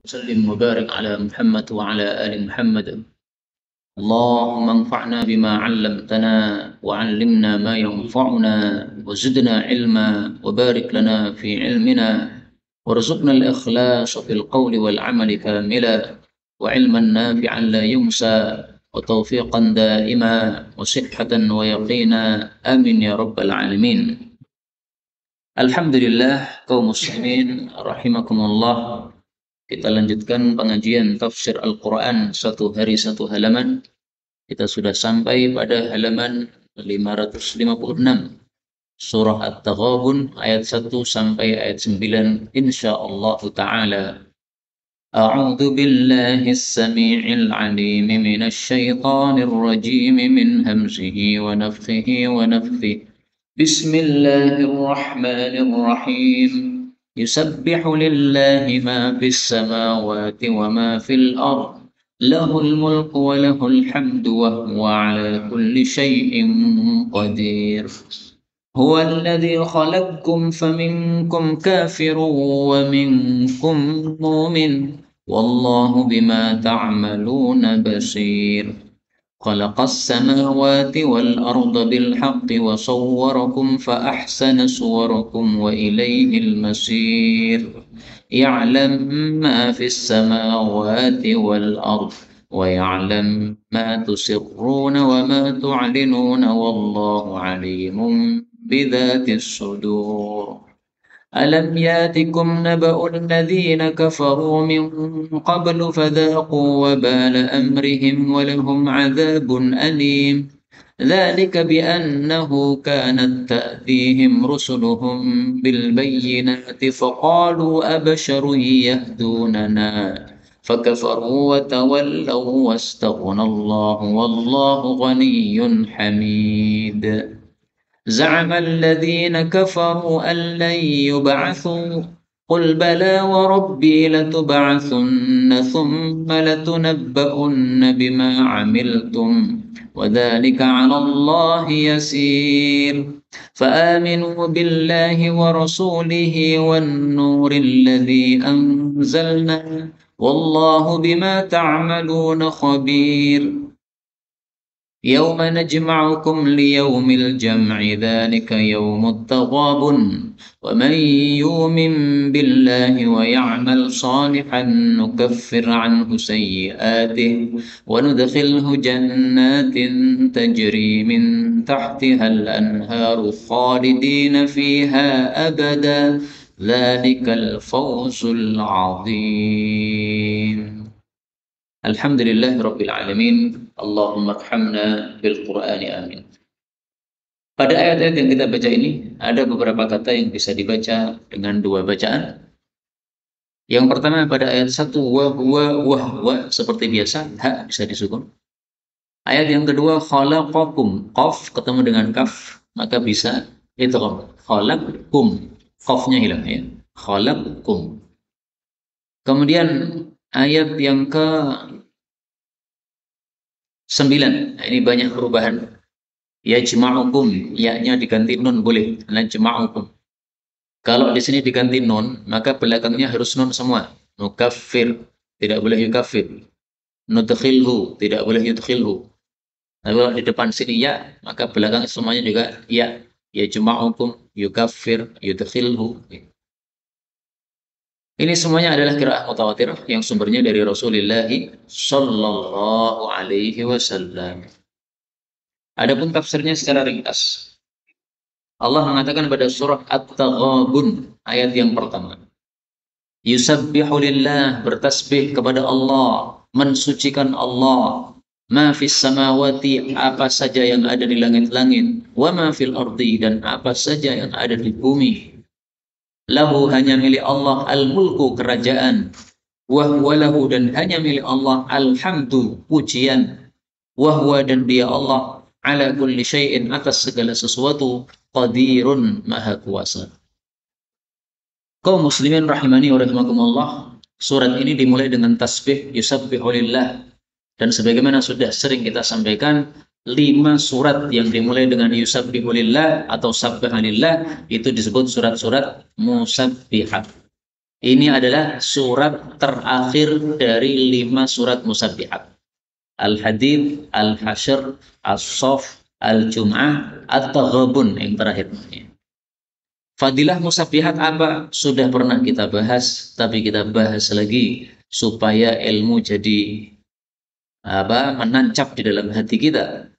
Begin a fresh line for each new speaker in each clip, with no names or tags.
وسلم وبارك على محمد وعلى آل محمد. اللهم انفعنا بما علمتنا وعلمنا ما ينفعنا وزدنا علما وبارك لنا في علمنا وارزقنا الإخلاص في القول والعمل كاملا وعلما نافعا لا ينسى وتوفيقا دائما وصحة ويقينا آمين يا رب العالمين. Alhamdulillah kaum muslimin rahimakumullah. Kita lanjutkan pengajian tafsir Al-Quran satu hari satu halaman. Kita sudah sampai pada halaman 556. Surah At-Taghabun ayat 1 sampai ayat 9 insyaallah ta'ala. A'udzu billahi as-sami'il 'alim minasy syaithanir rajim min hamzihi wa nafthihi wa nafthihi. Bismillahirrahmanirrahim. يسبح لله ما في السماوات وما في الأرض له الملك وله الحمد وهو على كل شيء قدير هو الذي خلقكم فمنكم كافر ومنكم مؤمن والله بما تعملون بصير خلق السماوات والأرض بالحق وصوركم فأحسن صوركم وإليه المصير يعلم ما في السماوات والأرض ويعلم ما تسرون وما تعلنون والله عليم بذات الصدور ألم ياتكم نبأ الذين كفروا من قبل فذاقوا وبال أمرهم ولهم عذاب أليم ذلك بأنه كانت تأتيهم رسلهم بالبينات فقالوا أبشر يهدوننا فكفروا وتولوا واستغنى الله والله غني حميد زعم الذين كفروا أن لن يبعثوا قل بلى وربي لتبعثن ثم لتنبؤن بما عملتم وذلك على الله يسير فآمنوا بالله ورسوله والنور الذي أنزلنا والله بما تعملون خبير يوم نجمعكم ليوم الجمع ذلك يوم التغابن ومن يؤمن بالله ويعمل صالحا نكفر عنه سيئاته وندخله جنات تجري من تحتها الأنهار خالدين فيها أبدا ذلك الفوز العظيم. Alhamdulillah Rabbil Alamin. Allahumma arhamna bil Qur'ani amin. Pada ayat-ayat yang kita baca ini ada beberapa kata yang bisa dibaca dengan dua bacaan. Yang pertama pada ayat 1 wa huwa wahwa seperti biasa, ha bisa disukun. Ayat yang kedua khalaqakum, qaf ketemu dengan kaf maka bisa idgham. Khalaqkum, qafnya hilang ya. Khalaqkum. Kemudian ayat yang ke 9. Nah, ini banyak perubahan. Yajma'ukum, ya-nya diganti nun boleh. Najma'ukum. Kalau di sini diganti nun, maka belakangnya harus nun semua. Nukaffir, tidak boleh yukaffir. Nudkhilhu, tidak boleh yudkhilhu. Nah, kalau di depan sini ya, maka belakang semuanya juga ya. Yajma'ukum, yukaffir, yudkhilhu. Ini semuanya adalah qiraah mutawatir yang sumbernya dari Rasulullah sallallahu alaihi wasallam. Adapun tafsirnya secara ringkas. Allah mengatakan pada surah At-Taghabun ayat yang pertama. Yusabbihu lillah, bertasbih kepada Allah, mensucikan Allah. Ma fis samawati, apa saja yang ada di langit-langit, wa ma fil ardi, dan apa saja yang ada di bumi. Lahu, hanya milik Allah, al-mulku, kerajaan. Wahwa lahu, dan hanya milik Allah, alhamdu, pujian. Wahwa, dan dia Allah, ala kulli syai'in, atas segala sesuatu, qadirun, maha kuasa. Kaum muslimin rahimani wa rahimakumullah, surat ini dimulai dengan tasbih yusabbihu lillah. Dan sebagaimana sudah sering kita sampaikan, 5 surat yang dimulai dengan yusabbihu lillah atau sabbaha lillah itu disebut surat-surat musabbihat. Ini adalah surat terakhir dari 5 surat musabbihat. Al-Hadid, Al-Hasyr, As-Saff, Al-Jum'ah, At-Taghabun yang terakhir. Fadilah musabbihat apa? Sudah pernah kita bahas, tapi kita bahas lagi supaya ilmu jadi menancap di dalam hati kita.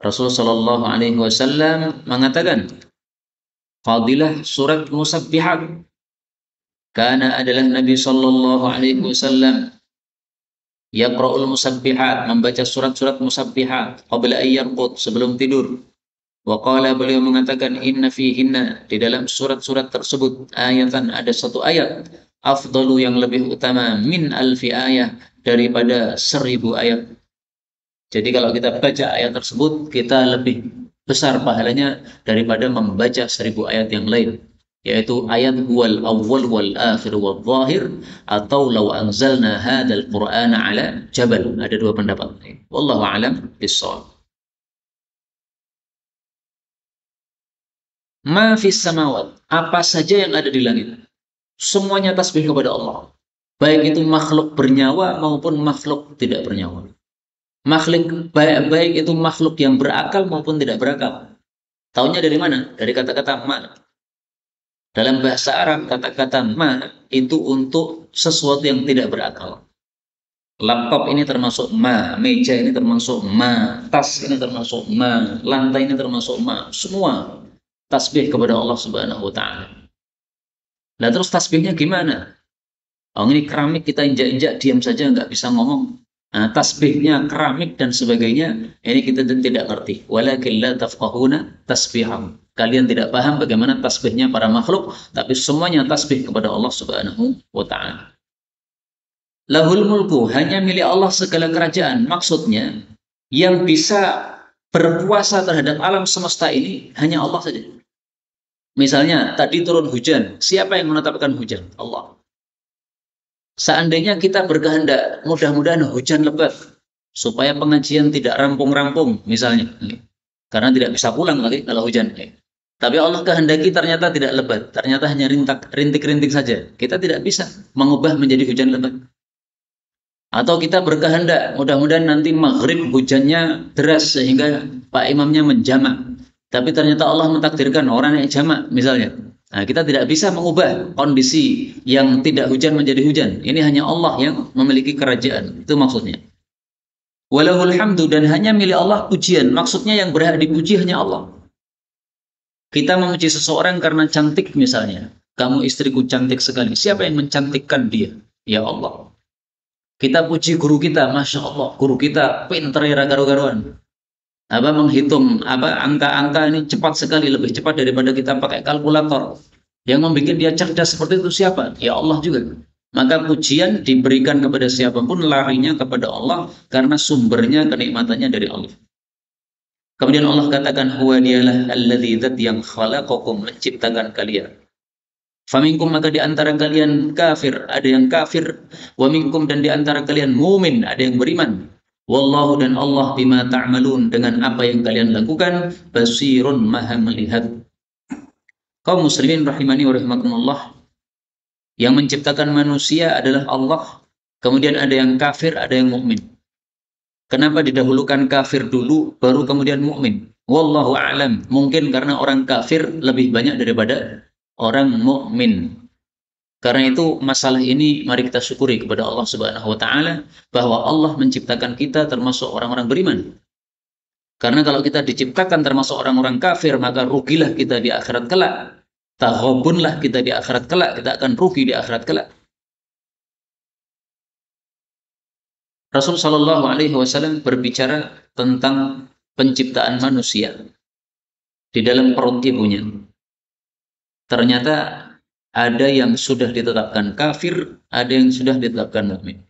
Rasulullah Shallallahu Alaihi Wasallam mengatakan, fadilah surat musabbihat. Karena adalah Nabi Shallallahu Alaihi Wasallam yaqra'ul musabbihat, membaca surat-surat musabbihat qabla ayyarqud, sebelum tidur. Wa qala, beliau mengatakan, inna fihinna, di dalam surat-surat tersebut, ayatan, ada satu ayat, afdalu, yang lebih utama, min alfi ayat, daripada 1000 ayat. Jadi kalau kita baca ayat tersebut, kita lebih besar pahalanya daripada membaca 1000 ayat yang lain, yaitu ayat wal awwal wal akhir wal zahir, atau law anzalna hadzal qur'ana ala jabal. Ada dua pendapat. Wallahu a'lam bissawab. Ma fis samawat, apa saja yang ada di langit, semuanya tasbih kepada Allah. Baik itu makhluk bernyawa maupun makhluk tidak bernyawa. Makhluk baik itu makhluk yang berakal maupun tidak berakal. Taunya dari mana? Dari kata-kata ma. Dalam bahasa Arab, kata-kata ma itu untuk sesuatu yang tidak berakal. Laptop ini termasuk ma, meja ini termasuk ma, tas ini termasuk ma, lantai ini termasuk ma. Semua tasbih kepada Allah Subhanahu wa taala. Nah, terus tasbihnya gimana? Oh, ini keramik kita injak-injak diam saja nggak bisa ngomong. Nah, tasbihnya keramik dan sebagainya, ini kita tidak ngerti. Walakin la tafqahuna tasbiham. Kalian tidak paham bagaimana tasbihnya para makhluk, tapi semuanya tasbih kepada Allah Subhanahu wa taala. Lahul mulku, hanya milik Allah segala kerajaan. Maksudnya, yang bisa berkuasa terhadap alam semesta ini hanya Allah saja. Misalnya, tadi turun hujan. Siapa yang menetapkan hujan? Allah. Seandainya kita berkehendak, mudah-mudahan hujan lebat, supaya pengajian tidak rampung-rampung, misalnya. Karena tidak bisa pulang lagi kalau hujan. Tapi Allah kehendaki ternyata tidak lebat, ternyata hanya rintik-rintik saja. Kita tidak bisa mengubah menjadi hujan lebat. Atau kita berkehendak, mudah-mudahan nanti maghrib hujannya deras sehingga Pak Imamnya menjamak. Tapi ternyata Allah mentakdirkan orang yang jamak, misalnya. Nah, kita tidak bisa mengubah kondisi yang tidak hujan menjadi hujan. Ini hanya Allah yang memiliki kerajaan. Itu maksudnya. Walahul hamdu, dan hanya milik Allah pujian. Maksudnya yang berhak dipuji hanya Allah. Kita memuji seseorang karena cantik misalnya. Kamu istriku cantik sekali. Siapa yang mencantikkan dia? Ya Allah. Kita puji guru kita, Masya Allah. Guru kita pinter ya garu-garuan. Menghitung angka-angka ini cepat sekali, lebih cepat daripada kita pakai kalkulator. Yang membuat dia cerdas seperti itu siapa? Ya Allah juga. Maka pujian diberikan kepada siapapun, larinya kepada Allah, karena sumbernya, kenikmatannya dari Allah. Kemudian Allah katakan, huwa dialah alladzi, dzat yang khalaqakum, menciptakan kalian. Faminkum, maka di antara kalian kafir, ada yang kafir. Wa minkum, dan di antara kalian mumin, ada yang beriman. Wallahu, dan Allah, bima ta'malun, dengan apa yang kalian lakukan, basirun, maha melihat. Kaum muslimin rahimani wa rahimakumullah, yang menciptakan manusia adalah Allah. Kemudian ada yang kafir, ada yang mukmin. Kenapa didahulukan kafir dulu baru kemudian mukmin? Wallahu a'lam. Mungkin karena orang kafir lebih banyak daripada orang mukmin. Karena itu masalah ini mari kita syukuri kepada Allah Subhanahu wa taala bahwa Allah menciptakan kita termasuk orang-orang beriman. Karena kalau kita diciptakan termasuk orang-orang kafir, maka rugilah kita di akhirat kelak. Taghabunlah kita di akhirat kelak, kita akan rugi di akhirat kelak. Rasul Shallallahu Alaihi Wasallam berbicara tentang penciptaan manusia di dalam perut ibunya. Ternyata ada yang sudah ditetapkan kafir, ada yang sudah ditetapkan mukmin.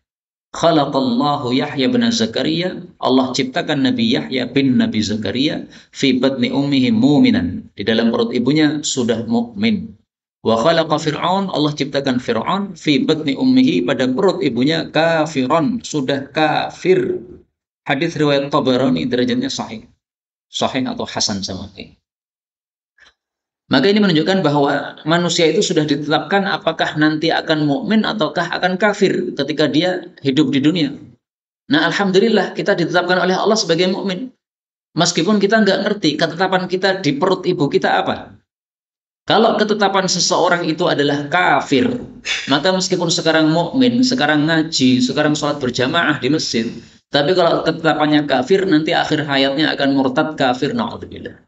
Khalaqallahu Yahya bin Zakaria, Allah ciptakan Nabi Yahya bin Nabi Zakaria fi batni ummihi mu'minan, di dalam perut ibunya sudah mukmin. Wa khalaqa Fir'aun, Allah ciptakan Fir'aun fi batni ummihi, pada perut ibunya kafiron, sudah kafir. Hadis riwayat Tabarani, derajatnya sahih. Sahih atau hasan sama. Maka ini menunjukkan bahwa manusia itu sudah ditetapkan apakah nanti akan mukmin ataukah akan kafir ketika dia hidup di dunia. Nah, alhamdulillah kita ditetapkan oleh Allah sebagai mukmin. Meskipun kita nggak ngerti ketetapan kita di perut ibu kita apa. Kalau ketetapan seseorang itu adalah kafir, maka meskipun sekarang mukmin, sekarang ngaji, sekarang sholat berjamaah di masjid, tapi kalau ketetapannya kafir, nanti akhir hayatnya akan murtad kafir, na'udzubillah.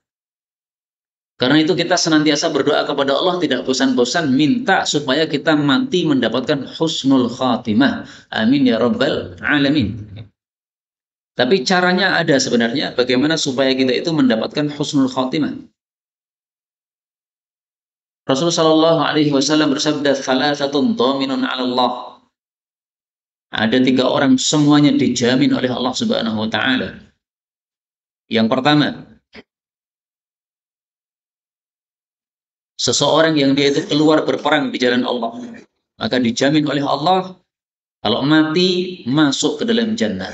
Karena itu kita senantiasa berdoa kepada Allah tidak bosan-bosan minta supaya kita mati mendapatkan husnul khatimah. Amin ya rabbal alamin. Tapi caranya ada sebenarnya bagaimana supaya kita itu mendapatkan husnul khatimah. Rasulullah Shallallahu Alaihi Wasallam bersabda, "Thalathatun dhaminun 'ala Allah." Ada 3 orang semuanya dijamin oleh Allah Subhanahu Wa Taala. Yang pertama, seseorang yang dia itu keluar berperang di jalan Allah, maka dijamin oleh Allah kalau mati masuk ke dalam jannah.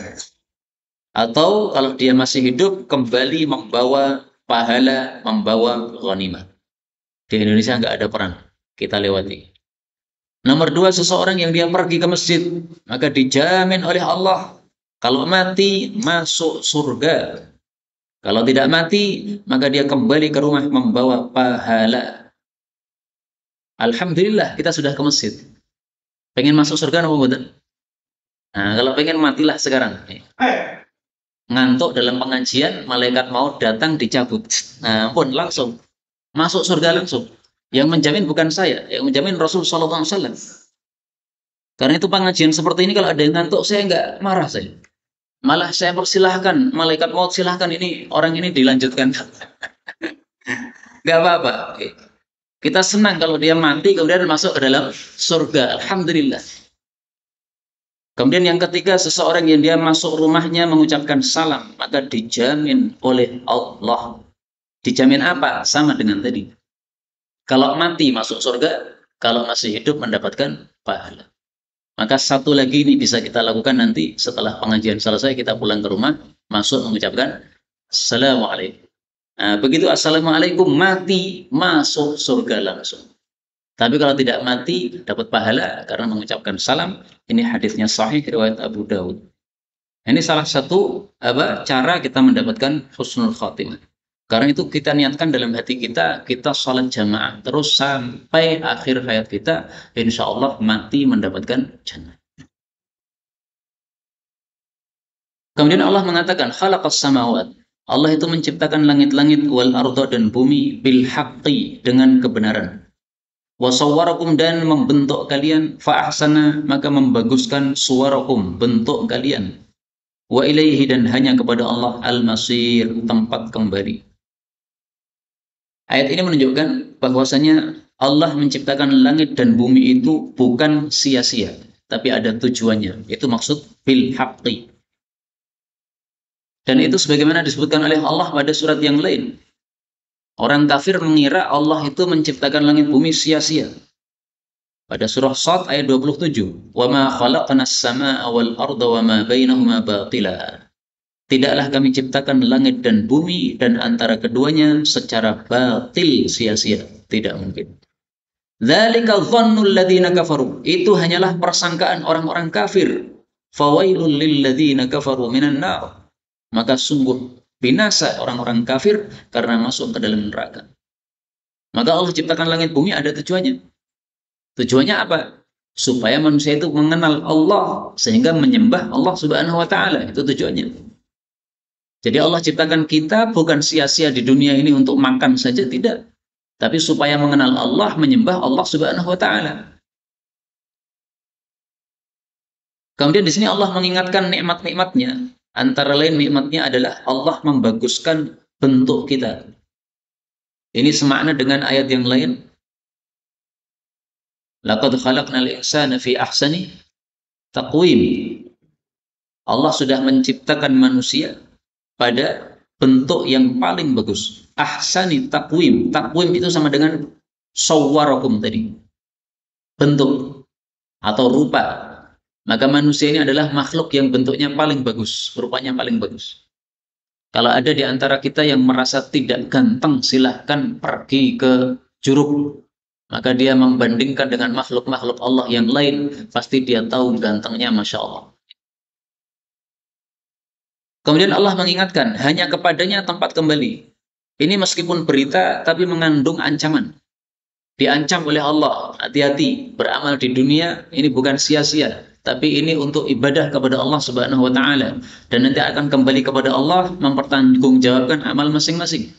Atau kalau dia masih hidup kembali membawa pahala, membawa ghanimah. Di Indonesia nggak ada perang, kita lewati. Nomor 2, seseorang yang dia pergi ke masjid, maka dijamin oleh Allah kalau mati masuk surga. Kalau tidak mati, maka dia kembali ke rumah membawa pahala. Alhamdulillah kita sudah ke masjid. Pengen masuk surga apa bukan? Nah, kalau pengen matilah sekarang. Ngantuk dalam pengajian, malaikat maut datang dicabut. Nah, pun langsung masuk surga langsung. Yang menjamin bukan saya, yang menjamin Rasul Sallallahu Alaihi Wasallam. Karena itu pengajian seperti ini kalau ada yang ngantuk, saya nggak marah saya. Malah saya persilahkan, malaikat maut silahkan ini orang ini dilanjutkan. Nggak apa-apa. Kita senang kalau dia mati kemudian masuk ke dalam surga. Alhamdulillah. Kemudian yang ketiga, seseorang yang dia masuk rumahnya mengucapkan salam, maka dijamin oleh Allah. Dijamin apa? Sama dengan tadi. Kalau mati masuk surga, kalau masih hidup mendapatkan pahala. Maka satu lagi ini bisa kita lakukan nanti setelah pengajian selesai, kita pulang ke rumah, masuk mengucapkan Assalamualaikum. Nah, begitu Assalamualaikum, mati, masuk surga langsung. Tapi kalau tidak mati, dapat pahala karena mengucapkan salam. Ini hadisnya sahih, riwayat Abu Dawud. Ini salah satu cara kita mendapatkan husnul khatimah. Karena itu kita niatkan dalam hati kita, kita salat jamaah terus sampai akhir hayat kita, insya Allah mati mendapatkan jannah. Kemudian Allah mengatakan, khalaqas samawat. Allah itu menciptakan langit-langit wal arda dan bumi bil haqqi, dengan kebenaran. Wasawwarakum, dan membentuk kalian, fa'ahsana, maka membaguskan suwarakum, bentuk kalian. Wa ilaihi, dan hanya kepada Allah al-masir, tempat kembali. Ayat ini menunjukkan bahwasanya Allah menciptakan langit dan bumi itu bukan sia-sia, tapi ada tujuannya. Itu maksud bil haqqi. Dan itu sebagaimana disebutkan oleh Allah pada surat yang lain. Orang kafir mengira Allah itu menciptakan langit bumi sia-sia. Pada surah Shad ayat 27, "Wa ma khalaqnas samaa'a wal arda wa ma bainahuma batila." Tidaklah kami ciptakan langit dan bumi dan antara keduanya secara batil, sia-sia, tidak mungkin. Dzalika dhannul ladzina kafaru. Itu hanyalah persangkaan orang-orang kafir. Fawailul lil ladzina kafaru minan nar. Maka sungguh binasa orang-orang kafir karena masuk ke dalam neraka. Maka Allah ciptakan langit bumi ada tujuannya. Tujuannya apa? Supaya manusia itu mengenal Allah sehingga menyembah Allah Subhanahu wa taala. Itu tujuannya. Jadi Allah ciptakan kita bukan sia-sia di dunia ini untuk makan saja, tidak. Tapi supaya mengenal Allah, menyembah Allah Subhanahu wa taala. Kemudian di sini Allah mengingatkan nikmat-nikmatnya. Antara lain nikmatnya adalah Allah membaguskan bentuk kita. Ini semakna dengan ayat yang lain. Laqad khalaqnal insana fi ahsani taqwim. Allah sudah menciptakan manusia pada bentuk yang paling bagus. Ahsani taqwim. Taqwim itu sama dengan sawwarakum tadi. Bentuk atau rupa. Maka manusia ini adalah makhluk yang bentuknya paling bagus, rupanya paling bagus. Kalau ada di antara kita yang merasa tidak ganteng, silahkan pergi ke Curug. Maka dia membandingkan dengan makhluk-makhluk Allah yang lain, pasti dia tahu gantengnya, Masya Allah. Kemudian Allah mengingatkan, hanya kepadanya tempat kembali. Ini meskipun berita, tapi mengandung ancaman. Diancam oleh Allah, hati-hati, beramal di dunia, ini bukan sia-sia. Tapi ini untuk ibadah kepada Allah Subhanahu wa Ta'ala, dan nanti akan kembali kepada Allah mempertanggungjawabkan amal masing-masing.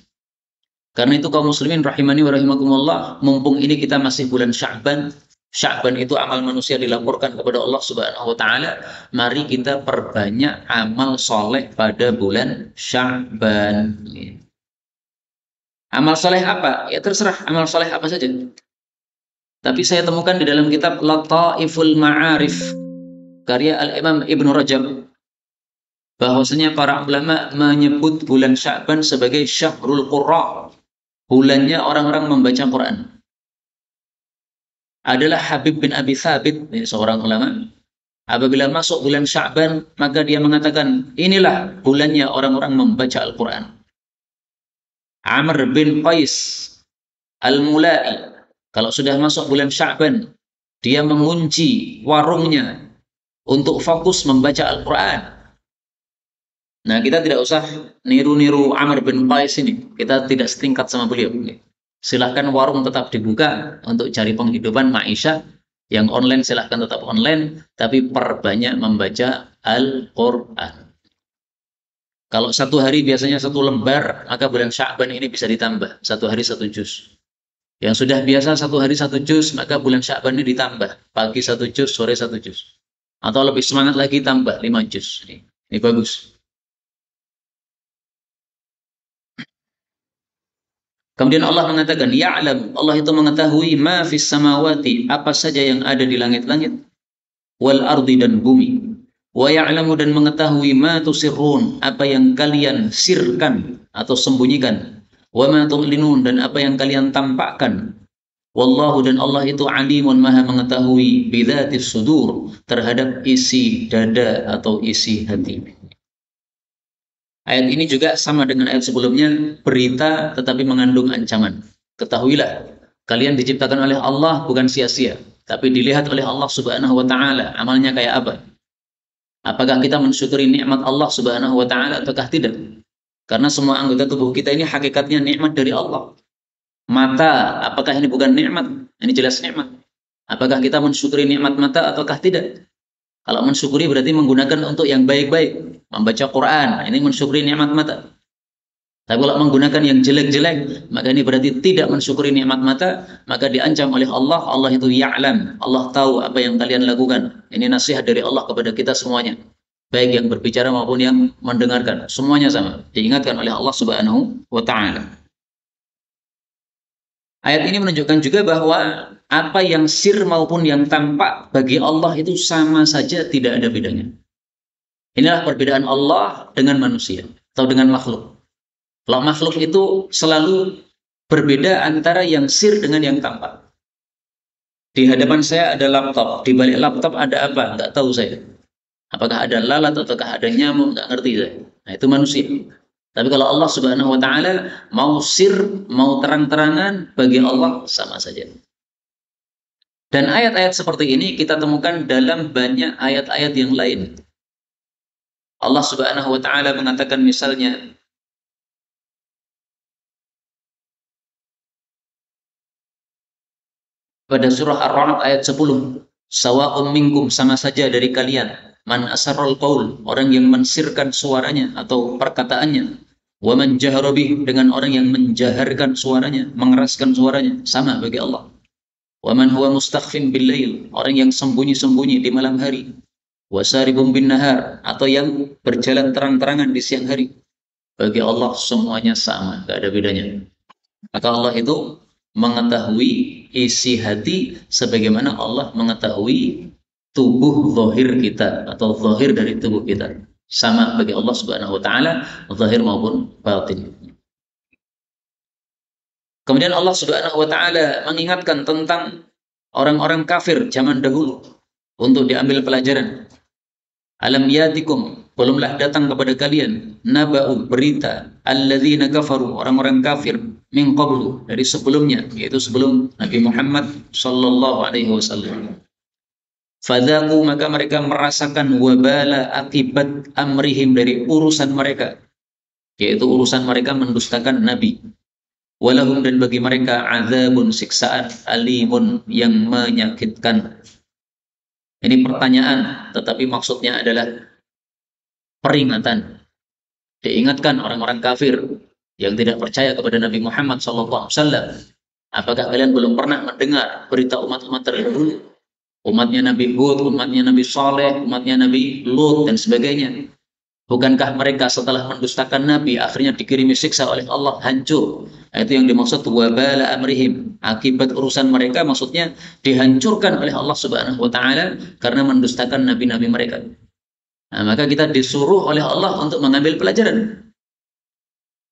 Karena itu kaum muslimin rahimani wa rahimakumullah, mumpung ini kita masih bulan Sya'ban, Sya'ban itu amal manusia dilaporkan kepada Allah Subhanahu wa Ta'ala, mari kita perbanyak amal soleh pada bulan Sya'ban. Amal soleh apa? Ya terserah amal soleh apa saja. Tapi saya temukan di dalam kitab Lataiful Ma'arif karya Al-Imam Ibnu Rajab, bahwasanya para ulama menyebut bulan Sya'ban sebagai Syahrul Qurra, bulannya orang-orang membaca Quran. Adalah Habib bin Abi Thabit, seorang ulama. Apabila masuk bulan Sya'ban, maka dia mengatakan, inilah bulannya orang-orang membaca Al-Quran. Amr bin Qais Al-Mulai, kalau sudah masuk bulan Sya'ban, dia mengunci warungnya untuk fokus membaca Al-Quran. Nah, kita tidak usah niru-niru Amr bin Qais ini. Kita tidak setingkat sama beliau. Silahkan warung tetap dibuka untuk cari penghidupan maisha. Yang online silahkan tetap online, tapi perbanyak membaca Al-Quran. Kalau satu hari biasanya satu lembar, maka bulan Sya'ban ini bisa ditambah. Satu hari satu juz. Yang sudah biasa satu hari satu juz, maka bulan Sya'ban ini ditambah. Pagi satu juz, sore satu juz. Atau lebih semangat lagi tambah 5 juz. Ini bagus. Kemudian Allah mengatakan, Ya'lam, Allah itu mengetahui ma fis samawati, apa saja yang ada di langit-langit, wal ardi, dan bumi. Wa ya'lamu, dan mengetahui ma tusirrun, apa yang kalian sirkan atau sembunyikan. Wa ma tu'linun, dan apa yang kalian tampakkan. Wallahu, dan Allah itu alimun, maha mengetahui, bidzatis sudur, terhadap isi dada atau isi hati. Ayat ini juga sama dengan ayat sebelumnya, berita tetapi mengandung ancaman. Ketahuilah, kalian diciptakan oleh Allah bukan sia-sia, tapi dilihat oleh Allah Subhanahu wa Ta'ala, amalnya kayak apa. Apakah kita mensyukuri nikmat Allah Subhanahu wa Ta'ala ataukah tidak? Karena semua anggota tubuh kita ini hakikatnya nikmat dari Allah. Mata, apakah ini bukan nikmat? Ini jelas nikmat. Apakah kita mensyukuri nikmat mata ataukah tidak? Kalau mensyukuri berarti menggunakan untuk yang baik-baik. Membaca Quran, ini mensyukuri nikmat mata. Tapi kalau menggunakan yang jelek-jelek, maka ini berarti tidak mensyukuri nikmat mata, maka diancam oleh Allah. Allah itu ya'lam, Allah tahu apa yang kalian lakukan. Ini nasihat dari Allah kepada kita semuanya. Baik yang berbicara maupun yang mendengarkan. Semuanya sama. Diingatkan oleh Allah Subhanahu wa Ta'ala. Ayat ini menunjukkan juga bahwa apa yang sir maupun yang tampak bagi Allah itu sama saja, tidak ada bedanya. Inilah perbedaan Allah dengan manusia atau dengan makhluk. Kalau makhluk itu selalu berbeda antara yang sir dengan yang tampak. Di hadapan saya ada laptop, di balik laptop ada apa? Nggak tahu saya. Apakah ada lalat ataukah ada nyamuk? Nggak ngerti saya. Nah, itu manusia. Tapi kalau Allah Subhanahu wa Ta'ala, mau sir, mau terang-terangan, bagi Allah sama saja. Dan ayat-ayat seperti ini kita temukan dalam banyak ayat-ayat yang lain. Allah Subhanahu wa Ta'ala mengatakan misalnya, pada surah Ar-Ra'd ayat 10, sawa'un minkum, sama saja dari kalian, man asarrul qaul, orang yang mensirkan suaranya atau perkataannya, wa man jahara bih, dengan orang yang menjaharkan suaranya, mengeraskan suaranya, sama bagi Allah. Wa man huwa mustakhfin bil lail, orang yang sembunyi-sembunyi di malam hari, wa saribun bin nahar, atau yang berjalan terang-terangan di siang hari, bagi Allah semuanya sama, tidak ada bedanya. Maka Allah itu mengetahui isi hati sebagaimana Allah mengetahui tubuh zahir kita atau zahir dari tubuh kita. Sama bagi Allah Subhanahu wa Ta'ala, zahir maupun batin. Kemudian Allah Subhanahu wa Ta'ala mengingatkan tentang orang-orang kafir zaman dahulu untuk diambil pelajaran. Alam yatikum, belumlah datang kepada kalian naba'u, berita alladzina kafaru, orang-orang kafir, min qablu, dari sebelumnya, yaitu sebelum Nabi Muhammad sallallahu alaihi wasallam. Fadzaku, maka mereka merasakan wabala akibat amrihim, dari urusan mereka, yaitu urusan mereka mendustakan Nabi. Walahum, dan bagi mereka azabun, siksaan, alimun, yang menyakitkan. Ini pertanyaan, tetapi maksudnya adalah peringatan. Diingatkan orang-orang kafir yang tidak percaya kepada Nabi Muhammad SAW. Apakah kalian belum pernah mendengar berita umat-umat terdahulu? Umatnya Nabi Hud, umatnya Nabi Saleh, umatnya Nabi Lut, dan sebagainya. Bukankah mereka setelah mendustakan Nabi akhirnya dikirimi siksa oleh Allah, hancur? Itu yang dimaksud wabala amrihim. Akibat urusan mereka maksudnya dihancurkan oleh Allah Subhanahu wa taala karena mendustakan nabi-nabi mereka. Nah, maka kita disuruh oleh Allah untuk mengambil pelajaran.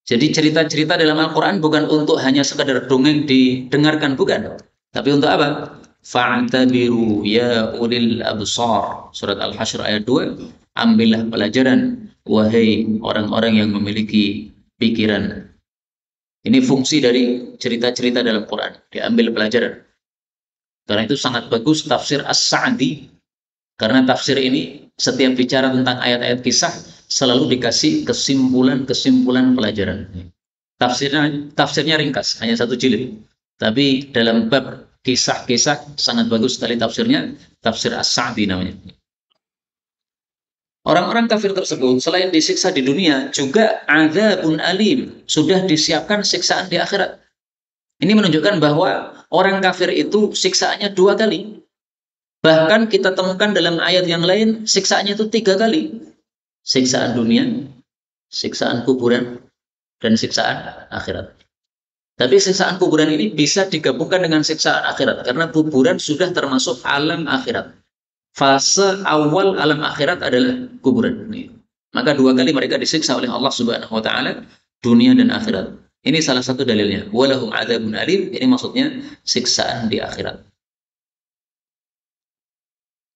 Jadi cerita-cerita dalam Al-Quran bukan untuk hanya sekadar dongeng didengarkan, bukan. Tapi untuk apa? Fa'tabiru ya ulil absar. Surat Al-Hasyr ayat 2. Ambillah pelajaran, wahai orang-orang yang memiliki pikiran. Ini fungsi dari cerita-cerita dalam Quran. Diambil pelajaran. Karena itu sangat bagus tafsir As-Sa'di. Karena tafsir ini setiap bicara tentang ayat-ayat kisah selalu dikasih kesimpulan-kesimpulan pelajaran. Tafsirnya ringkas, hanya 1 jilid. Tapi dalam bab kisah-kisah sangat bagus sekali tafsirnya, tafsir As-Sa'di namanya. Orang-orang kafir tersebut selain disiksa di dunia juga adzabun alim, sudah disiapkan siksaan di akhirat. Ini menunjukkan bahwa orang kafir itu siksaannya 2 kali. Bahkan kita temukan dalam ayat yang lain siksaannya itu 3 kali. Siksaan dunia, siksaan kuburan, dan siksaan akhirat. Tapi siksaan kuburan ini bisa digabungkan dengan siksaan akhirat karena kuburan sudah termasuk alam akhirat. Fase awal alam akhirat adalah kuburan. Maka 2 kali mereka disiksa oleh Allah Subhanahu wa taala, dunia dan akhirat. Ini salah satu dalilnya. Walahum adzabun alim, ini maksudnya siksaan di akhirat.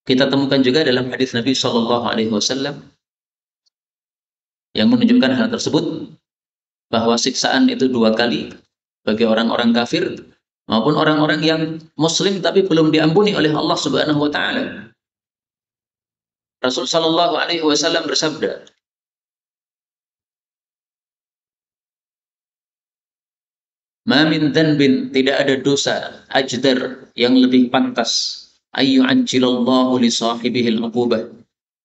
Kita temukan juga dalam hadis Nabi Shallallahu alaihi wasallam yang menunjukkan hal tersebut, bahwa siksaan itu 2 kali bagi orang-orang kafir maupun orang-orang yang muslim tapi belum diampuni oleh Allah Subhanahu wa taala. Rasul Shallallahu alaihi wasallam bersabda, "Ma min dzanbin, tidak ada dosa ajdar, yang lebih pantas, ayyu ajjilallahu li sahibihil uqubah,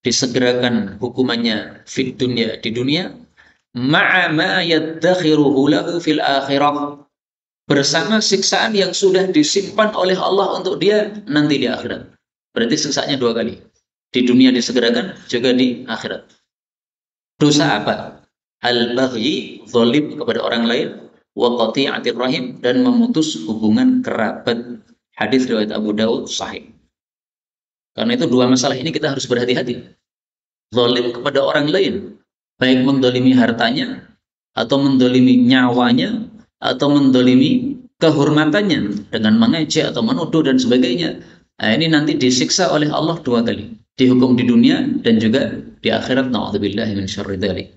disegerakan hukumannya fid dunya, di dunia, ma'a ma yaddakhiruhu lahu fil akhirah, bersama siksaan yang sudah disimpan oleh Allah untuk dia nanti di akhirat." Berarti siksaannya 2 kali. Di dunia disegerakan, juga di akhirat. Dosa apa? Al-baghi, zalim kepada orang lain, wa qati'atir rahim, dan memutus hubungan kerabat. Hadis riwayat Abu Daud sahih. Karena itu 2 masalah ini kita harus berhati-hati. Zalim kepada orang lain, baik mendolimi hartanya, atau mendolimi nyawanya, atau mendolimi kehormatannya dengan mengejek atau menuduh dan sebagainya. Nah, ini nanti disiksa oleh Allah 2 kali. Dihukum di dunia dan juga di akhirat. Na'udzubillahi min syarri dzalik.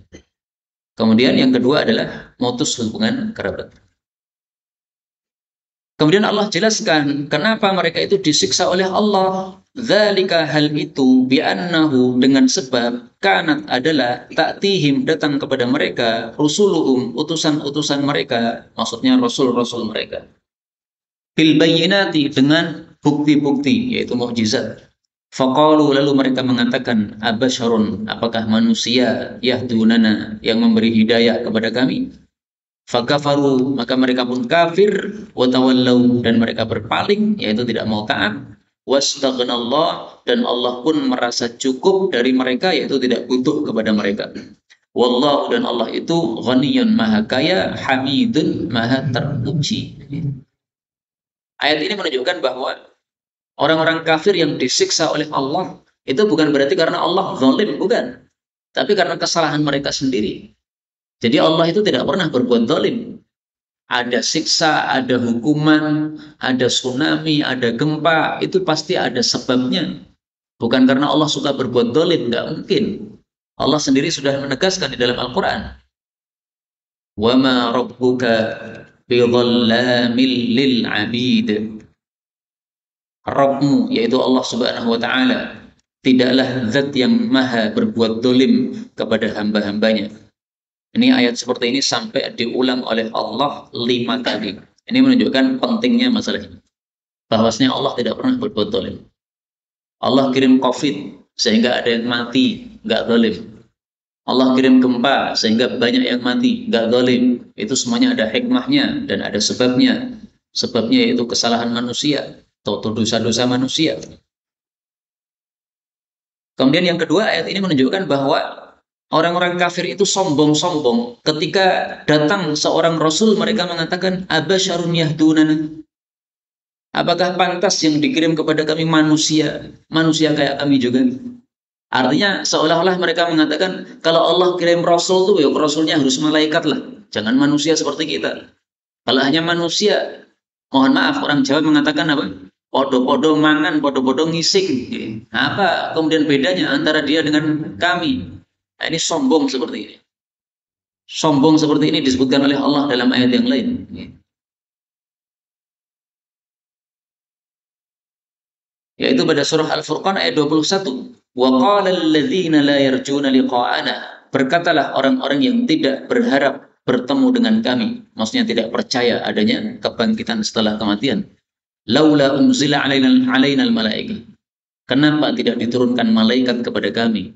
Kemudian yang kedua adalah mutus hubungan kerabat. Kemudian Allah jelaskan kenapa mereka itu disiksa oleh Allah. Dzalika, hal itu, bi'annahu, dengan sebab, kanat, adalah, ta'tihim, datang kepada mereka, rusuluhum, utusan-utusan mereka, maksudnya rasul-rasul mereka, bil bayyinati, dengan bukti-bukti, yaitu mukjizat. Faqalu, lalu mereka mengatakan, abasyarun, apakah manusia, yahdunana, yang memberi hidayah kepada kami? Fakafaru, maka mereka pun kafir, watawallau, dan mereka berpaling, yaitu tidak mau taat. Wastaghnallah, dan Allah pun merasa cukup dari mereka, yaitu tidak butuh kepada mereka. Wallahu, dan Allah itu ghaniyun, maha kaya, hamidun, maha terpuji. Ayat ini menunjukkan bahwa orang-orang kafir yang disiksa oleh Allah itu bukan berarti karena Allah zalim, bukan. Tapi karena kesalahan mereka sendiri. Jadi Allah itu tidak pernah berbuat zalim. Ada siksa, ada hukuman, ada tsunami, ada gempa, itu pasti ada sebabnya. Bukan karena Allah suka berbuat dolim, nggak mungkin. Allah sendiri sudah menegaskan di dalam Al-Quran. Wa ma rabbuka bidhallamil lil abid. Rabbmu, yaitu Allah Subhanahu wa Ta'ala, tidaklah zat yang maha berbuat dolim kepada hamba-hambanya. Ini ayat seperti ini sampai diulang oleh Allah 5 kali. Ini menunjukkan pentingnya masalah ini. Bahwasanya Allah tidak pernah berbuat dolim. Allah kirim COVID sehingga ada yang mati, nggak dolim. Allah kirim gempa sehingga banyak yang mati, nggak dolim. Itu semuanya ada hikmahnya dan ada sebabnya. Sebabnya yaitu kesalahan manusia atau dosa-dosa manusia. Kemudian yang kedua, ayat ini menunjukkan bahwa orang-orang kafir itu sombong-sombong. Ketika datang seorang Rasul, mereka mengatakan, abasyarun yahdunana. Apakah pantas yang dikirim kepada kami manusia? Manusia kayak kami juga. Artinya seolah-olah mereka mengatakan, kalau Allah kirim Rasul tuh, ya Rasulnya harus malaikat lah. Jangan manusia seperti kita. Kalau hanya manusia, mohon maaf, orang Jawa mengatakan apa? Podo-podo mangan, podo-podo ngising. Apa kemudian bedanya antara dia dengan kami? Nah, ini sombong seperti ini. Sombong seperti ini disebutkan oleh Allah dalam ayat yang lain. Yaitu pada surah Al-Furqan ayat 21. Wa qala alladziina la yarjuuna liqa'ana. Berkatalah orang-orang yang tidak berharap bertemu dengan kami. Maksudnya tidak percaya adanya kebangkitan setelah kematian. Laula unzila alainal malaika. Kenapa tidak diturunkan malaikat kepada kami?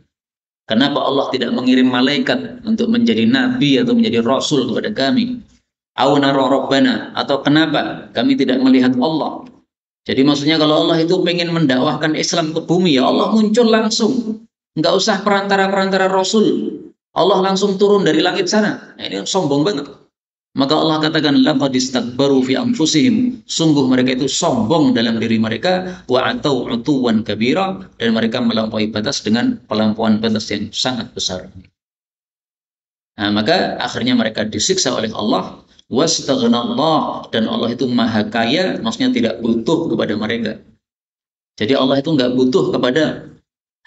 Kenapa Allah tidak mengirim malaikat untuk menjadi nabi atau menjadi rasul kepada kami? Aw nara rabbana, atau kenapa kami tidak melihat Allah? Jadi maksudnya kalau Allah itu pengen mendakwahkan Islam ke bumi, ya Allah muncul langsung. Nggak usah perantara-perantara rasul. Allah langsung turun dari langit sana. Nah, ini sombong banget. Maka Allah katakan, laqad istakbaru fi anfusihim. Sungguh mereka itu sombong dalam diri mereka, wa atau utuwan kabira, dan mereka melampaui batas dengan pelampauan batas yang sangat besar. Nah, maka akhirnya mereka disiksa oleh Allah, wastaghnallah, dan Allah itu maha kaya, maksudnya tidak butuh kepada mereka. Jadi Allah itu nggak butuh kepada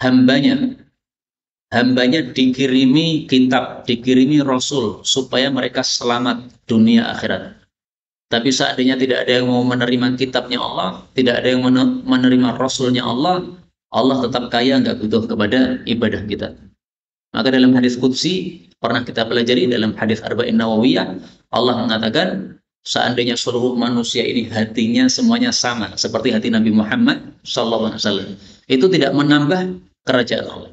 hambanya. Hambanya dikirimi kitab, dikirimi Rasul, supaya mereka selamat dunia akhirat. Tapi seandainya tidak ada yang mau menerima kitabnya Allah, tidak ada yang menerima Rasulnya Allah, Allah tetap kaya, nggak butuh kepada ibadah kita. Maka dalam hadis qudsi, pernah kita pelajari dalam hadis Arba'in Nawawiyah, Allah mengatakan, seandainya seluruh manusia ini hatinya semuanya sama, seperti hati Nabi Muhammad SAW, itu tidak menambah kerajaan Allah.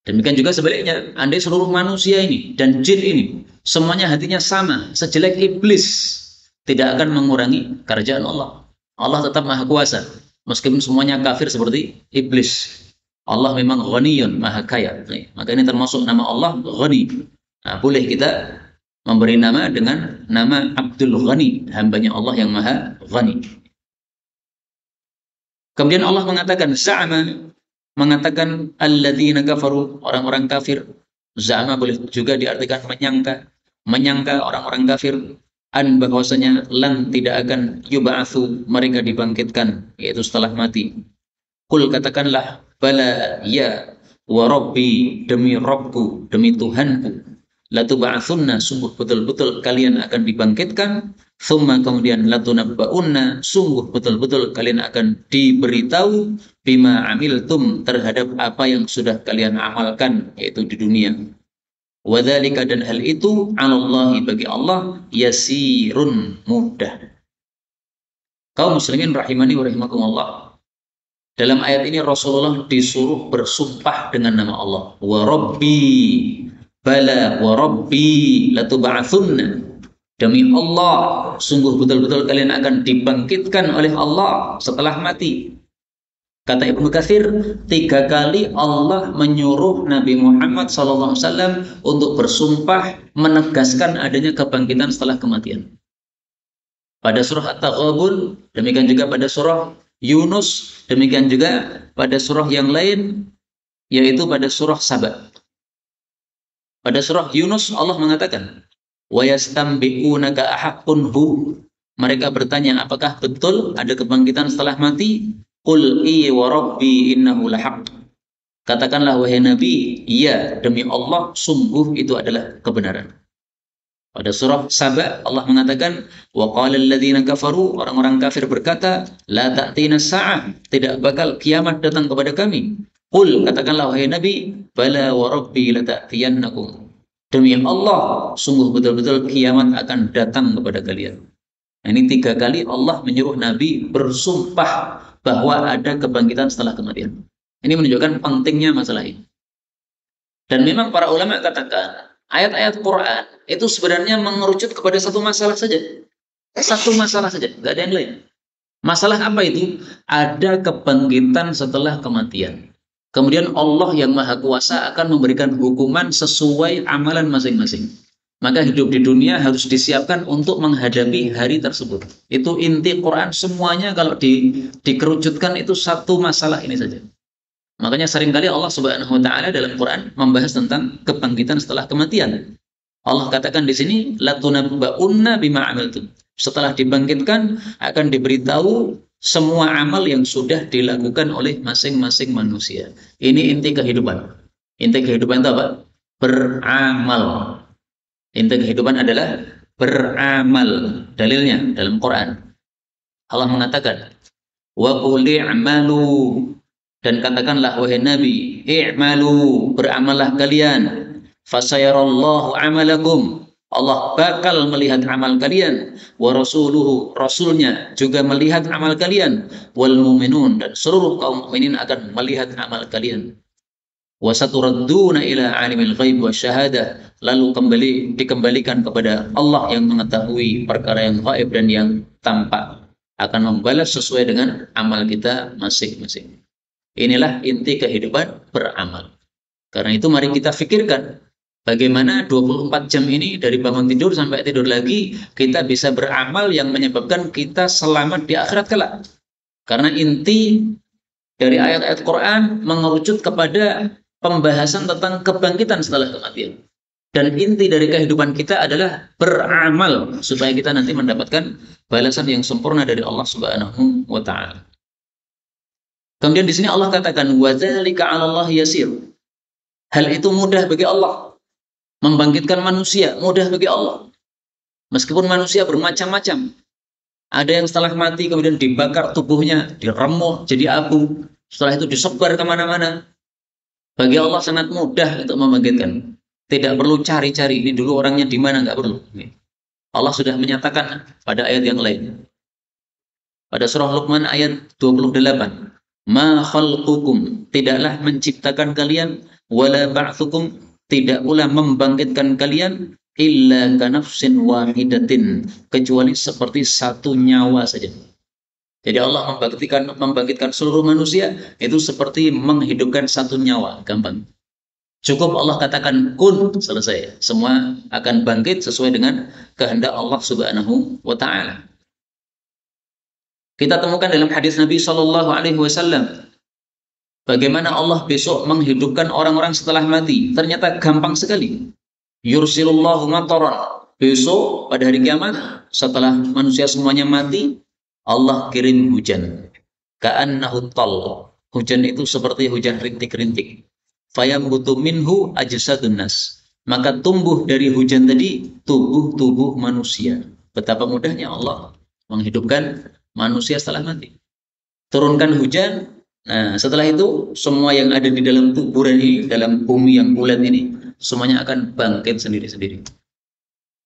Demikian juga sebaliknya, andai seluruh manusia ini dan jin ini semuanya hatinya sama, sejelek iblis, tidak akan mengurangi kerajaan Allah. Allah tetap maha kuasa, meskipun semuanya kafir seperti iblis. Allah memang ghaniyun, maha kaya. Maka ini termasuk nama Allah, Ghani. Nah, boleh kita memberi nama dengan nama Abdul Ghani, hambanya Allah yang maha Ghani. Kemudian Allah mengatakan, za'ama, mengatakan alladzina kafaru, orang-orang kafir. Za'ama boleh juga diartikan menyangka orang-orang kafir, an bahwasanya lan tidak akan yub'atsu, mereka dibangkitkan, yaitu setelah mati. Qul, katakanlah, bala ya wa rabbi, demi Rabbku, demi Tuhanku, latub'atsunna, sungguh betul-betul kalian akan dibangkitkan, thumma, kemudian latunabba'unna, sungguh betul-betul kalian akan diberitahu, bima amiltum, terhadap apa yang sudah kalian amalkan, yaitu di dunia. Wadzalika, dan hal itu, 'alallahi, bagi Allah, yasirun, mudah. Kaum muslimin rahimani wa rahimakumullah, dalam ayat ini Rasulullah disuruh bersumpah dengan nama Allah. Wa rabbi, bala wa rabbi latub'atsunna. Demi Allah, sungguh betul-betul kalian akan dibangkitkan oleh Allah setelah mati. Kata Ibnu Katsir, 3 kali Allah menyuruh Nabi Muhammad SAW untuk bersumpah menegaskan adanya kebangkitan setelah kematian. Pada surah At-Taghabun, demikian juga pada surah Yunus, demikian juga pada surah yang lain, yaitu pada surah Saba. Pada surah Yunus Allah mengatakan, wa yastambi'unaka ahaqqun hu, mereka bertanya apakah betul ada kebangkitan setelah mati? Qul iya wa rabbi innahu lahaq. Katakanlah wahai Nabi, iya demi Allah sungguh itu adalah kebenaran. Pada surah Saba Allah mengatakan wa qala alladziina kafaru, orang-orang kafir berkata la ta'tina sa'ah, tidak bakal kiamat datang kepada kami. Qul, katakanlah wahai Nabi, bala wa rabbi la ta'tiyannakum. Demi Allah sungguh betul-betul kiamat akan datang kepada kalian. Ini 3 kali Allah menyuruh Nabi bersumpah bahwa ada kebangkitan setelah kematian. Ini menunjukkan pentingnya masalah ini. Dan memang para ulama katakan, ayat-ayat Quran itu sebenarnya mengerucut kepada satu masalah saja. Satu masalah saja, nggak ada yang lain. Masalah apa itu? Ada kebangkitan setelah kematian. Kemudian Allah yang Maha Kuasa akan memberikan hukuman sesuai amalan masing-masing. Maka hidup di dunia harus disiapkan untuk menghadapi hari tersebut. Itu inti Quran, semuanya kalau dikerucutkan itu satu masalah ini saja. Makanya seringkali Allah Subhanahu wa taala dalam Quran membahas tentang kebangkitan setelah kematian. Allah katakan di sini latunabba'unna bima amiltum. Setelah dibangkitkan akan diberitahu semua amal yang sudah dilakukan oleh masing-masing manusia. Ini inti kehidupan. Inti kehidupan itu apa? Beramal. Inti kehidupan adalah beramal. Dalilnya dalam Quran. Allah mengatakan, wa qul i'malu, dan katakanlah wahai Nabi, i'malu, beramallah kalian, fasayarallahu amalakum, Allah bakal melihat amal kalian, wa rasuluhu, rasulnya juga melihat amal kalian, wal mu'minun, dan seluruh kaum mukminin akan melihat amal kalian. Wa saturadduna ila alimil ghaib wa syahadah, lalu dikembalikan kepada Allah yang mengetahui perkara yang gaib dan yang tampak, akan membalas sesuai dengan amal kita masing-masing. Inilah inti kehidupan beramal. Karena itu mari kita fikirkan bagaimana 24 jam ini dari bangun tidur sampai tidur lagi kita bisa beramal yang menyebabkan kita selamat di akhirat kelak. Karena inti dari ayat-ayat Quran mengerucut kepada pembahasan tentang kebangkitan setelah kematian. Dan inti dari kehidupan kita adalah beramal supaya kita nanti mendapatkan balasan yang sempurna dari Allah Subhanahu wa taala. Kemudian di sini Allah katakan wa dzalika 'alallahi yasir. Hal itu mudah bagi Allah. Membangkitkan manusia mudah bagi Allah. Meskipun manusia bermacam-macam. Ada yang setelah mati kemudian dibakar tubuhnya, diremuh jadi abu. Setelah itu disebar kemana-mana. Bagi Allah sangat mudah untuk membangkitkan. Tidak perlu cari-cari ini dulu orangnya di mana, nggak perlu. Allah sudah menyatakan pada ayat yang lain. Pada surah Luqman ayat 28. Ma khalqukum, tidaklah menciptakan kalian, wala ba'thukum, tidak pula membangkitkan kalian, illa kanafsin wahidatin, kecuali seperti satu nyawa saja. Jadi Allah membangkitkan seluruh manusia itu seperti menghidupkan satu nyawa, gampang. Cukup Allah katakan kun, selesai. Semua akan bangkit sesuai dengan kehendak Allah Subhanahu wa taala. Kita temukan dalam hadis Nabi Shallallahu Alaihi Wasallam bagaimana Allah besok menghidupkan orang-orang setelah mati. Ternyata gampang sekali. Yursilullahu mataran. Besok pada hari kiamat setelah manusia semuanya mati, Allah kirim hujan. Ka'annahu tal. Hujan itu seperti hujan rintik-rintik. Fayambutu minhu ajsadun nas. Maka tumbuh dari hujan tadi tubuh-tubuh manusia. Betapa mudahnya Allah menghidupkan manusia setelah mati. Turunkan hujan. Nah, setelah itu semua yang ada di dalam kuburan ini, dalam bumi yang bulat ini, semuanya akan bangkit sendiri-sendiri.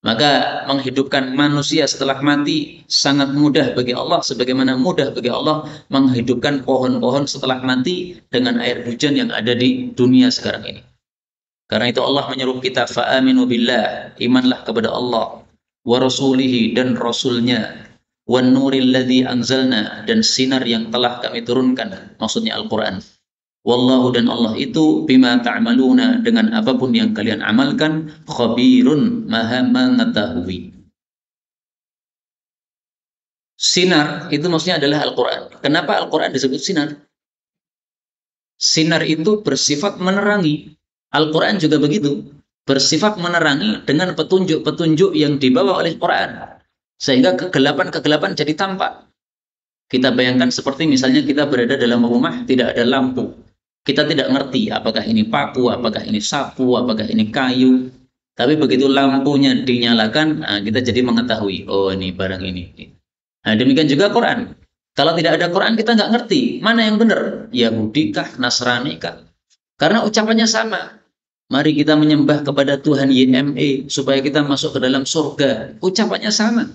Maka menghidupkan manusia setelah mati sangat mudah bagi Allah, sebagaimana mudah bagi Allah menghidupkan pohon-pohon setelah mati dengan air hujan yang ada di dunia sekarang ini. Karena itu Allah menyuruh kita fa'aminu billah, imanlah kepada Allah, wa rasulihi, dan rasulnya, wan nuril ladzi anzalna, dan sinar yang telah kami turunkan, maksudnya Al-Qur'an. Wallahu, dan Allah itu bima ta'maluna, dengan apapun yang kalian amalkan, khabirun, maha mengetahui. Sinar itu maksudnya adalah Al-Qur'an. Kenapa Al-Qur'an disebut sinar? Sinar itu bersifat menerangi. Al-Qur'an juga begitu, bersifat menerangi dengan petunjuk-petunjuk yang dibawa oleh Qur'an, sehingga kegelapan-kegelapan jadi tampak. Kita bayangkan seperti misalnya kita berada dalam rumah, tidak ada lampu. Kita tidak ngerti apakah ini paku, apakah ini sapu, apakah ini kayu. Tapi begitu lampunya dinyalakan, nah, kita jadi mengetahui, oh ini barang ini. Nah, demikian juga Quran. Kalau tidak ada Quran, kita nggak ngerti mana yang benar, Yahudi kah, Nasrani kah? Karena ucapannya sama. Mari kita menyembah kepada Tuhan YME supaya kita masuk ke dalam surga. Ucapannya sama.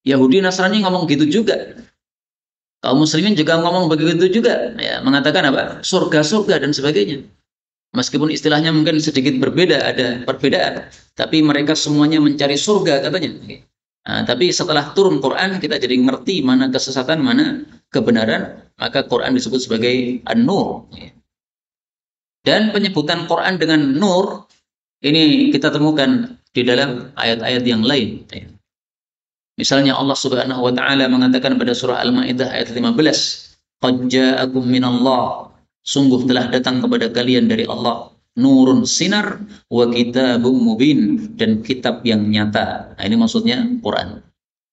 Yahudi Nasrani ngomong gitu juga. Kaum muslimin juga ngomong begitu juga, ya, mengatakan apa? Surga-surga dan sebagainya. Meskipun istilahnya mungkin sedikit berbeda, ada perbedaan, tapi mereka semuanya mencari surga katanya. Nah, tapi setelah turun Quran, kita jadi ngerti mana kesesatan, mana kebenaran, maka Quran disebut sebagai An-Nur. Dan penyebutan Quran dengan Nur, ini kita temukan di dalam ayat-ayat yang lain. Misalnya Allah Subhanahu wa taala mengatakan pada surah Al-Maidah ayat 15, "Qad ja'akum minallah", sungguh telah datang kepada kalian dari Allah nurun, sinar, wa kitabum mubin, dan kitab yang nyata. Nah, ini maksudnya Quran.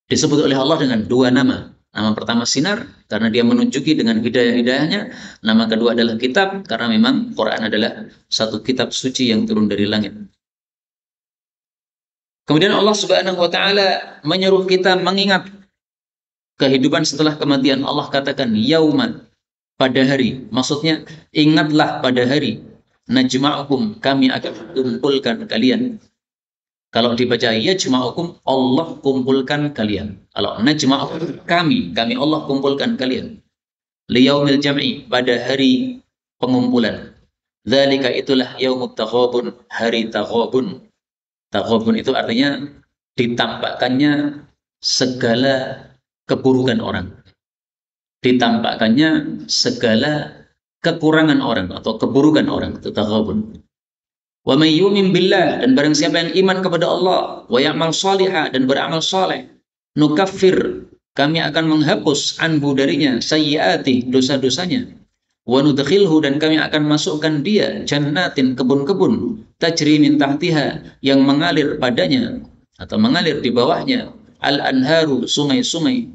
Disebut oleh Allah dengan dua nama. Nama pertama sinar karena dia menunjuki dengan hidayah-hidayahnya. Nama kedua adalah kitab karena memang Quran adalah satu kitab suci yang turun dari langit. Kemudian Allah Subhanahu wa taala menyuruh kita mengingat kehidupan setelah kematian. Allah katakan yauman, pada hari. Maksudnya ingatlah pada hari. Najma'ukum, kami akan kumpulkan kalian. Kalau dibaca yajma'ukum, Allah kumpulkan kalian. Kalau najma'ukum, kami Allah kumpulkan kalian. Liyaumil jam'i, pada hari pengumpulan. Dzalika, itulah yaumut taghabun, hari taghabun. Taghabun itu artinya ditampakkannya segala keburukan orang. Ditampakkannya segala kekurangan orang atau keburukan orang, itu taghabun. Wa may yu'min billah, dan barang siapa yang iman kepada Allah, wa ya'mal shaliha, dan beramal saleh, nukaffir, kami akan menghapus anhu darinya sayyiati, dosa-dosanya, wa nudkhilhu, dan kami akan masukkan dia jannatin, kebun-kebun, tajri min tahtiha, yang mengalir padanya atau mengalir di bawahnya al-anharu, sungai-sungai,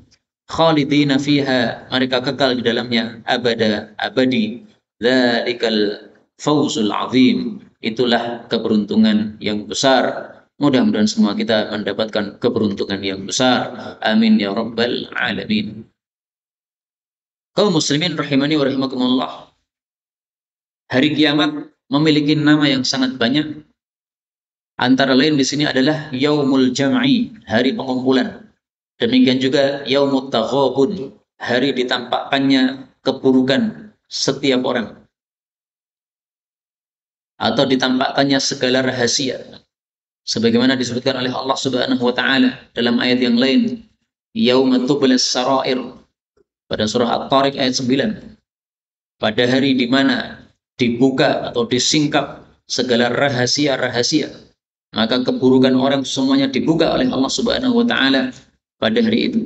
khalidina fiha, mereka kekal di dalamnya abada, abadi. Dzalikal fawzul azim, itulah keberuntungan yang besar. Mudah-mudahan semua kita mendapatkan keberuntungan yang besar. Amin ya rabbal alamin. Kaum muslimin rahimani wa rahimakumullah. Hari kiamat memiliki nama yang sangat banyak. Antara lain di sini adalah yaumul jam'i, hari pengumpulan. Demikian juga yaumut taghabun, hari ditampakkannya keburukan setiap orang, atau ditampakkannya segala rahasia. Sebagaimana disebutkan oleh Allah Subhanahu wa taala dalam ayat yang lain, yauma tublas sarair, pada surah At-Tariq ayat 9. Pada hari di mana dibuka atau disingkap segala rahasia-rahasia, maka keburukan orang semuanya dibuka oleh Allah Subhanahu wa taala pada hari itu.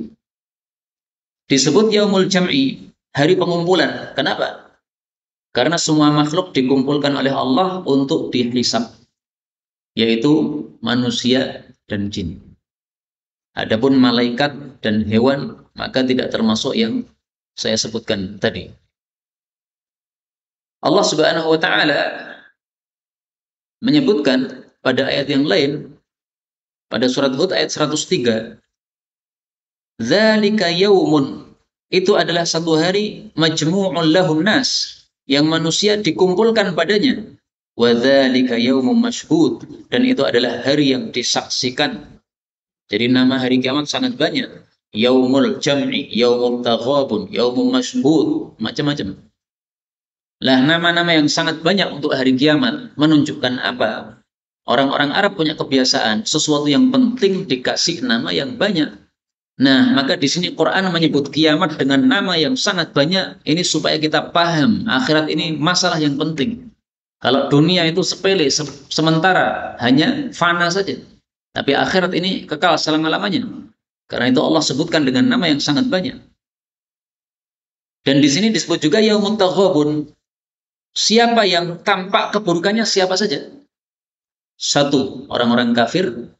Disebut yaumul jam'i, hari pengumpulan. Kenapa? Karena semua makhluk dikumpulkan oleh Allah untuk dihisab, yaitu manusia dan jin. Adapun malaikat dan hewan maka tidak termasuk yang saya sebutkan tadi. Allah Subhanahu wa taala menyebutkan pada ayat yang lain, pada surat Hud ayat 103, dzalika yaumun, itu adalah satu hari majmu'un lahun nas, yang manusia dikumpulkan padanya. Wa dzalika yaumun mashhud, dan itu adalah hari yang disaksikan. Jadi nama hari kiamat sangat banyak. Yaumul jam'i, yaumul taghabun, yaumul mashhud, macam-macam. Lah, nama-nama yang sangat banyak untuk hari kiamat menunjukkan apa? Orang-orang Arab punya kebiasaan, sesuatu yang penting dikasih nama yang banyak. Nah, maka di sini Quran menyebut kiamat dengan nama yang sangat banyak, ini supaya kita paham akhirat ini masalah yang penting. Kalau dunia itu sepele, sementara, hanya fana saja. Tapi akhirat ini kekal selama-lamanya. Karena itu Allah sebutkan dengan nama yang sangat banyak. Dan di sini disebut juga yaumut taghabun. Siapa yang tampak keburukannya, siapa saja? Satu, orang-orang kafir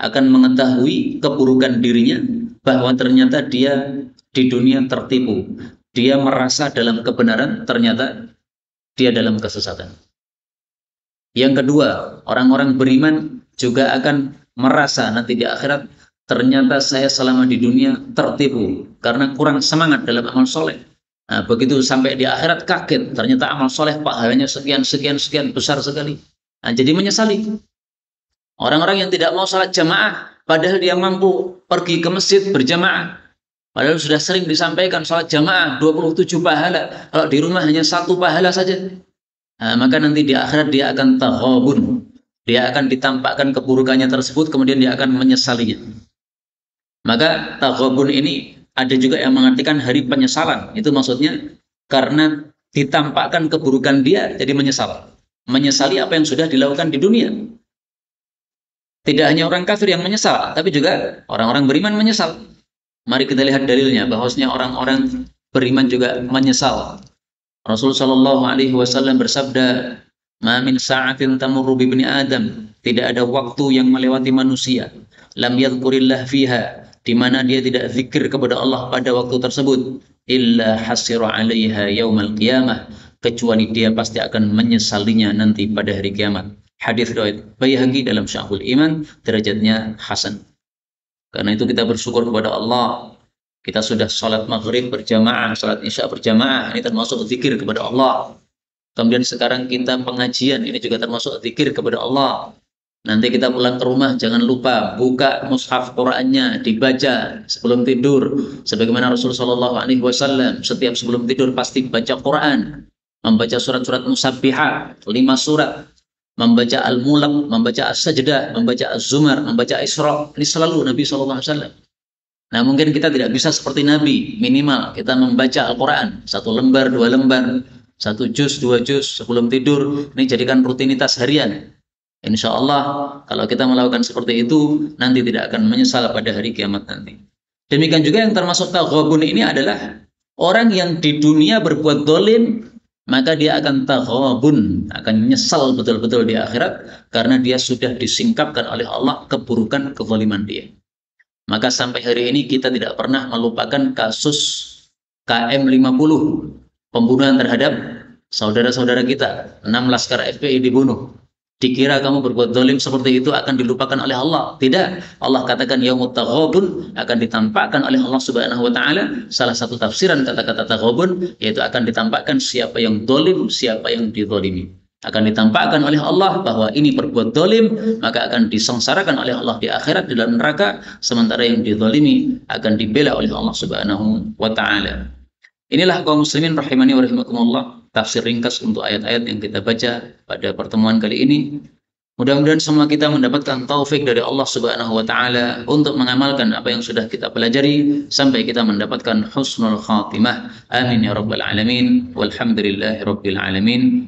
akan mengetahui keburukan dirinya, bahwa ternyata dia di dunia tertipu. Dia merasa dalam kebenaran, ternyata dia dalam kesesatan. Yang kedua, orang-orang beriman juga akan merasa nanti di akhirat, ternyata saya selama di dunia tertipu karena kurang semangat dalam amal soleh. Nah, begitu sampai di akhirat kaget, ternyata amal soleh pahalanya sekian, sekian, sekian, besar sekali. Nah, jadi menyesali. Orang-orang yang tidak mau salat jamaah, padahal dia mampu pergi ke masjid berjamaah. Padahal sudah sering disampaikan salat jamaah 27 pahala, kalau di rumah hanya 1 pahala saja. Nah, maka nanti di akhirat dia akan taghabun. Dia akan ditampakkan keburukannya tersebut, kemudian dia akan menyesalinya. Maka taghabun ini ada juga yang mengartikan hari penyesalan. Itu maksudnya karena ditampakkan keburukan dia, jadi menyesal. Menyesali apa yang sudah dilakukan di dunia. Tidak hanya orang kafir yang menyesal, tapi juga orang-orang beriman menyesal. Mari kita lihat dalilnya, bahwasanya orang-orang beriman juga menyesal. Rasulullah Shallallahu Alaihi Wasallam bersabda, "Ma min sa'atin tamurru bi ibni Adam." Tidak ada waktu yang melewati manusia, lam yadhkurillah fiha, di mana dia tidak zikir kepada Allah pada waktu tersebut, illa hasira 'alaiha yaumal qiyamah, kecuali dia pasti akan menyesalinya nanti pada hari kiamat. Hadis riwayat Baihaqi dalam Sya'bul Iman, derajatnya hasan. Karena itu kita bersyukur kepada Allah. Kita sudah sholat maghrib berjamaah, sholat isya berjamaah, ini termasuk zikir kepada Allah. Kemudian sekarang kita pengajian, ini juga termasuk zikir kepada Allah. Nanti kita pulang ke rumah, jangan lupa buka mushaf Qur'annya, dibaca sebelum tidur. Sebagaimana Rasulullah SAW setiap sebelum tidur pasti baca Qur'an, membaca surat-surat musabbihah, 5 surat, membaca Al-Mulk, membaca As-Sajdah, membaca Az-Zumar, membaca Isra. Ini selalu Nabi SAW. Nah, mungkin kita tidak bisa seperti Nabi, minimal kita membaca Al-Quran 1 lembar, 2 lembar, 1 juz, 2 juz sebelum tidur. Ini jadikan rutinitas harian. Insya Allah kalau kita melakukan seperti itu, nanti tidak akan menyesal pada hari kiamat nanti. Demikian juga yang termasuk taghabun ini adalah orang yang di dunia berbuat dolim, maka dia akan taghabun, akan menyesal betul-betul di akhirat, karena dia sudah disingkapkan oleh Allah keburukan kezaliman dia. Maka sampai hari ini kita tidak pernah melupakan kasus KM50, pembunuhan terhadap saudara-saudara kita, 6 laskar FPI dibunuh. Dikira kamu berbuat zalim seperti itu akan dilupakan oleh Allah. Tidak. Allah katakan yaumut taghabun, akan ditampakkan oleh Allah Subhanahu wa taala. Salah satu tafsiran kata-kata taghabun yaitu akan ditampakkan siapa yang zalim, siapa yang dizalimi. Akan ditampakkan oleh Allah bahwa ini berbuat zalim, maka akan disengsarakan oleh Allah di akhirat di dalam neraka, sementara yang dizalimi akan dibela oleh Allah Subhanahu wa taala. Inilah kaum muslimin rahimani wa rahimakumullah, tafsir ringkas untuk ayat-ayat yang kita baca pada pertemuan kali ini. Mudah-mudahan semua kita mendapatkan taufik dari Allah Subhanahu wa taala untuk mengamalkan apa yang sudah kita pelajari sampai kita mendapatkan husnul khatimah. Amin ya rabbal alamin. Walhamdulillahirabbil alamin.